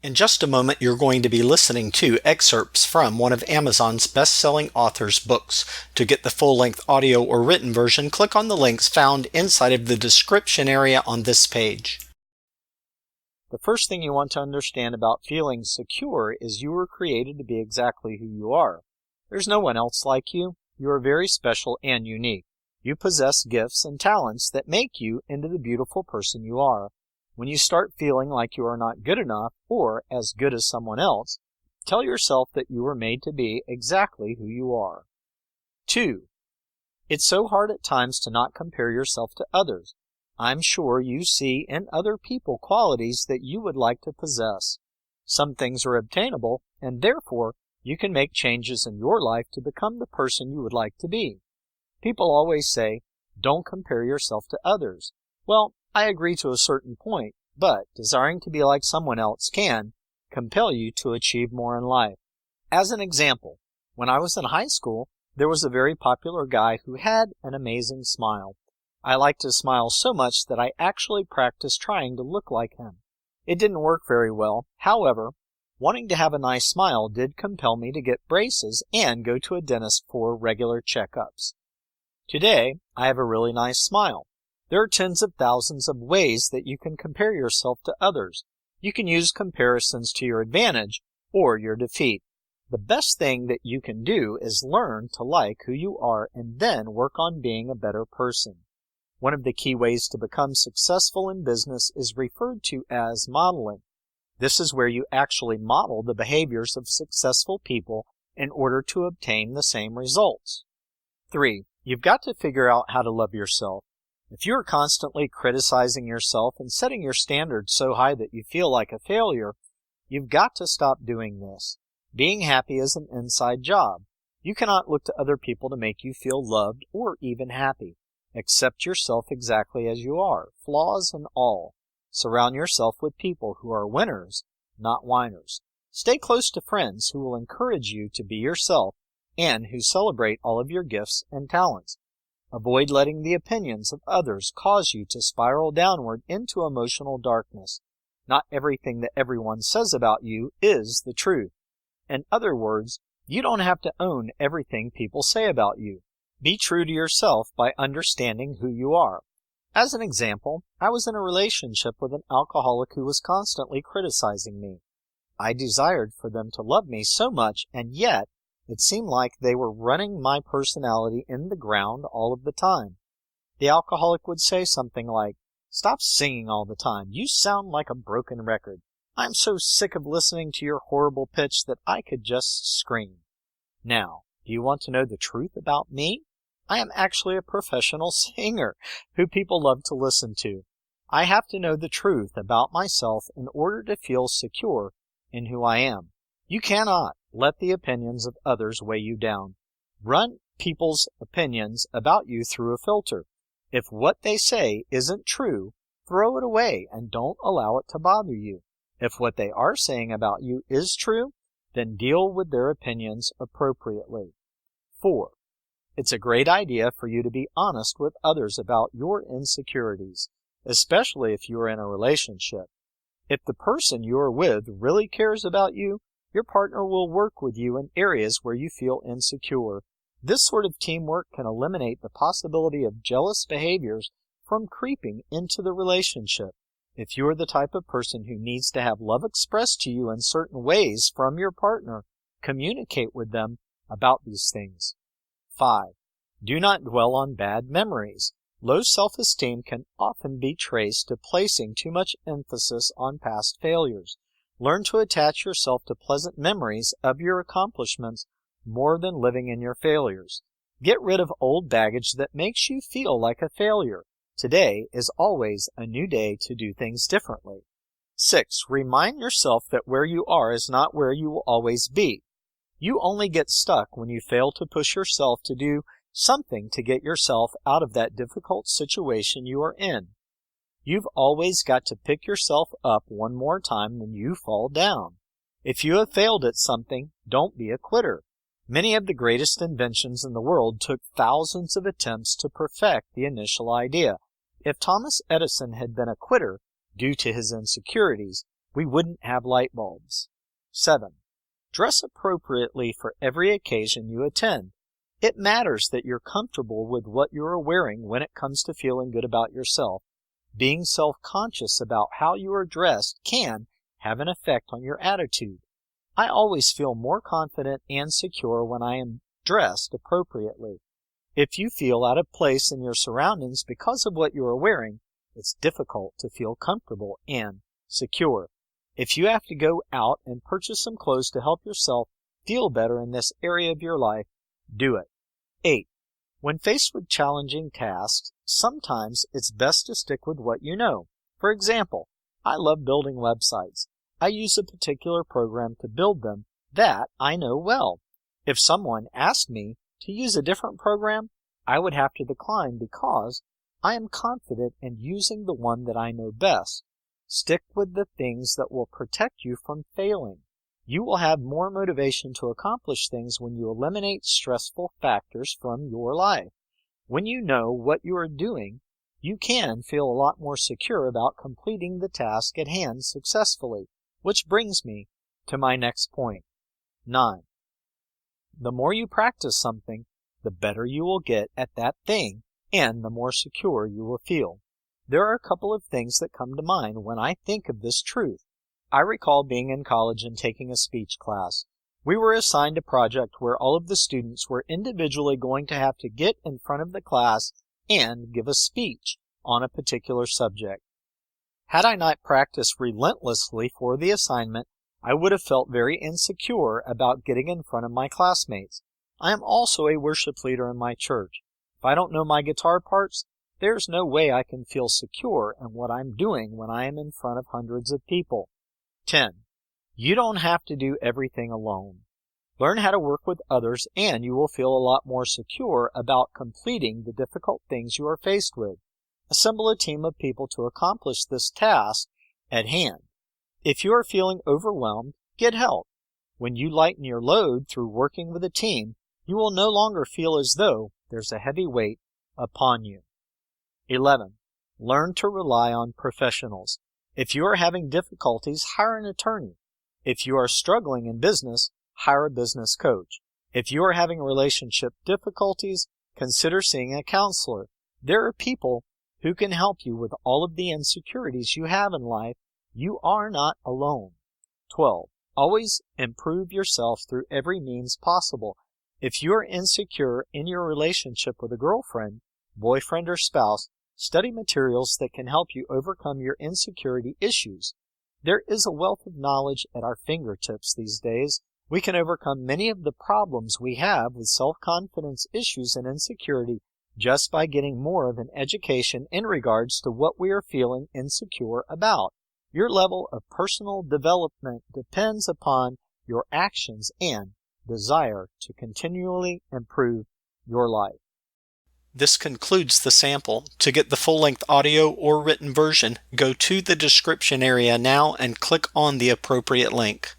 In just a moment, you're going to be listening to excerpts from one of Amazon's best-selling authors' books. To get the full-length audio or written version, click on the links found inside of the description area on this page. The first thing you want to understand about feeling secure is you were created to be exactly who you are. There's no one else like you. You are very special and unique. You possess gifts and talents that make you into the beautiful person you are. When you start feeling like you are not good enough or as good as someone else, tell yourself that you were made to be exactly who you are. 2. It's so hard at times to not compare yourself to others. I'm sure you see in other people qualities that you would like to possess. Some things are obtainable, and therefore you can make changes in your life to become the person you would like to be. People always say, don't compare yourself to others. Well, I agree to a certain point, but desiring to be like someone else can compel you to achieve more in life. As an example, when I was in high school, there was a very popular guy who had an amazing smile. I liked his smile so much that I actually practiced trying to look like him. It didn't work very well. However, wanting to have a nice smile did compel me to get braces and go to a dentist for regular checkups. Today, I have a really nice smile. There are tens of thousands of ways that you can compare yourself to others. You can use comparisons to your advantage or your defeat. The best thing that you can do is learn to like who you are and then work on being a better person. One of the key ways to become successful in business is referred to as modeling. This is where you actually model the behaviors of successful people in order to obtain the same results. 3. You've got to figure out how to love yourself. If you are constantly criticizing yourself and setting your standards so high that you feel like a failure, you've got to stop doing this. Being happy is an inside job. You cannot look to other people to make you feel loved or even happy. Accept yourself exactly as you are, flaws and all. Surround yourself with people who are winners, not whiners. Stay close to friends who will encourage you to be yourself and who celebrate all of your gifts and talents. Avoid letting the opinions of others cause you to spiral downward into emotional darkness. Not everything that everyone says about you is the truth. In other words, you don't have to own everything people say about you. Be true to yourself by understanding who you are. As an example, I was in a relationship with an alcoholic who was constantly criticizing me. I desired for them to love me so much, and yet it seemed like they were running my personality in the ground all of the time. The alcoholic would say something like, "Stop singing all the time. You sound like a broken record. I'm so sick of listening to your horrible pitch that I could just scream." Now, do you want to know the truth about me? I am actually a professional singer who people love to listen to. I have to know the truth about myself in order to feel secure in who I am. You cannot let the opinions of others weigh you down. Run people's opinions about you through a filter. If what they say isn't true, throw it away and don't allow it to bother you. If what they are saying about you is true, then deal with their opinions appropriately. 4. It's a great idea for you to be honest with others about your insecurities, especially if you are in a relationship. If the person you are with really cares about you, your partner will work with you in areas where you feel insecure. This sort of teamwork can eliminate the possibility of jealous behaviors from creeping into the relationship. If you are the type of person who needs to have love expressed to you in certain ways from your partner, communicate with them about these things. 5. Do not dwell on bad memories. Low self-esteem can often be traced to placing too much emphasis on past failures. Learn to attach yourself to pleasant memories of your accomplishments more than living in your failures. Get rid of old baggage that makes you feel like a failure. Today is always a new day to do things differently. 6. Remind yourself that where you are is not where you will always be. You only get stuck when you fail to push yourself to do something to get yourself out of that difficult situation you are in. You've always got to pick yourself up one more time when you fall down. If you have failed at something, don't be a quitter. Many of the greatest inventions in the world took thousands of attempts to perfect the initial idea. If Thomas Edison had been a quitter due to his insecurities, we wouldn't have light bulbs. 7. Dress appropriately for every occasion you attend. It matters that you're comfortable with what you are wearing when it comes to feeling good about yourself. Being self-conscious about how you are dressed can have an effect on your attitude. I always feel more confident and secure when I am dressed appropriately. If you feel out of place in your surroundings because of what you are wearing, it's difficult to feel comfortable and secure. If you have to go out and purchase some clothes to help yourself feel better in this area of your life, do it. 8. When faced with challenging tasks, sometimes it's best to stick with what you know. For example, I love building websites. I use a particular program to build them that I know well. If someone asked me to use a different program, I would have to decline because I am confident in using the one that I know best. Stick with the things that will protect you from failing. You will have more motivation to accomplish things when you eliminate stressful factors from your life. When you know what you are doing, you can feel a lot more secure about completing the task at hand successfully, which brings me to my next point. 9. The more you practice something, the better you will get at that thing, and the more secure you will feel. There are a couple of things that come to mind when I think of this truth. I recall being in college and taking a speech class. We were assigned a project where all of the students were individually going to have to get in front of the class and give a speech on a particular subject. Had I not practiced relentlessly for the assignment, I would have felt very insecure about getting in front of my classmates. I am also a worship leader in my church. If I don't know my guitar parts, there's no way I can feel secure in what I'm doing when I am in front of hundreds of people. 10. You don't have to do everything alone. Learn how to work with others and you will feel a lot more secure about completing the difficult things you are faced with. Assemble a team of people to accomplish this task at hand. If you are feeling overwhelmed, get help. When you lighten your load through working with a team, you will no longer feel as though there's a heavy weight upon you. 11. Learn to rely on professionals. If you are having difficulties, hire an attorney. If you are struggling in business, hire a business coach. If you are having relationship difficulties, consider seeing a counselor. There are people who can help you with all of the insecurities you have in life. You are not alone. 12. Always improve yourself through every means possible. If you are insecure in your relationship with a girlfriend, boyfriend, or spouse, study materials that can help you overcome your insecurity issues. There is a wealth of knowledge at our fingertips these days. We can overcome many of the problems we have with self-confidence issues and insecurity just by getting more of an education in regards to what we are feeling insecure about. Your level of personal development depends upon your actions and desire to continually improve your life. This concludes the sample. To get the full-length audio or written version, go to the description area now and click on the appropriate link.